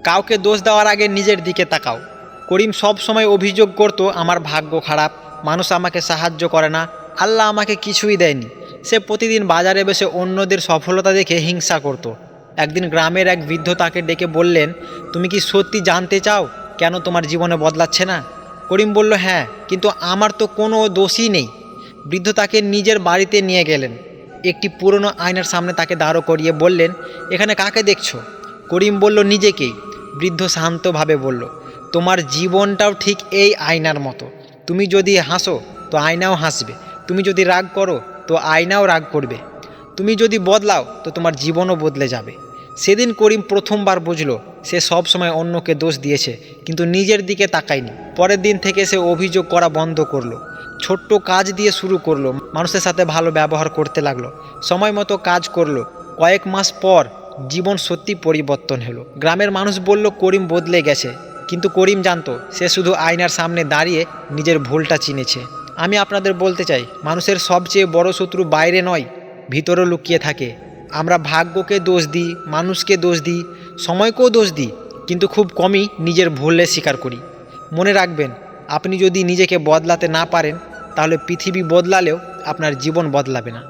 কাউকে দোষ দেওয়ার আগে নিজের দিকে তাকাও। করিম সব সময় অভিযোগ করত, আমার ভাগ্য খারাপ, মানুষ আমাকে সাহায্য করে না, আল্লাহ আমাকে কিছুই দেয়নি। সে প্রতিদিন বাজারে বসে অন্যদের সফলতা দেখে হিংসা করত। একদিন গ্রামের এক বৃদ্ধ তাকে ডেকে বললেন, তুমি কি সত্যি জানতে চাও কেন তোমার জীবনে বদলাচ্ছে না? করিম বলল, হ্যাঁ, কিন্তু আমার তো কোনো দোষই নেই। বৃদ্ধ তাকে নিজের বাড়িতে নিয়ে গেলেন। একটি পুরনো আয়নার সামনে তাকে দাঁড় করিয়ে বললেন, এখানে কাকে দেখছো? করিম বলল, নিজেকেই। বৃদ্ধ শান্তভাবে বলল, তোমার জীবনটাও ঠিক এই আয়নার মতো। তুমি যদি হাসো তো আয়নাও হাসবে, তুমি যদি রাগ করো তো আয়নাও রাগ করবে, তুমি যদি বদলাও তো তোমার জীবনও বদলে যাবে। সেদিন করিম প্রথমবার বুঝল, সে সব সময় অন্যকে দোষ দিয়েছে কিন্তু নিজের দিকে তাকায়নি। পরের দিন থেকে সে অভিযোগ করা বন্ধ করলো, ছোট্ট কাজ দিয়ে শুরু করলো, মানুষের সাথে ভালো ব্যবহার করতে লাগলো, সময় মতো কাজ করলো। কয়েক মাস পর জীবন সত্যি পরিবর্তন হলো। গ্রামের মানুষ বলল, করিম বদলে গেছে, কিন্তু করিম জানতো সে শুধু আয়নার সামনে দাঁড়িয়ে নিজের ভুলটা চিনেছে। আমি আপনাদের বলতে চাই, মানুষের সবচেয়ে বড় শত্রু বাইরে নয়, ভিতরে লুকিয়ে থাকে। আমরা ভাগ্যকে দোষ দিই, মানুষকে দোষ দিই, সময়কেও দোষ দিই, কিন্তু খুব কমই নিজের ভুলে স্বীকার করি। মনে রাখবেন, আপনি যদি নিজেকে বদলাতে না পারেন তাহলে পৃথিবী বদলালেও আপনার জীবন বদলাবে না।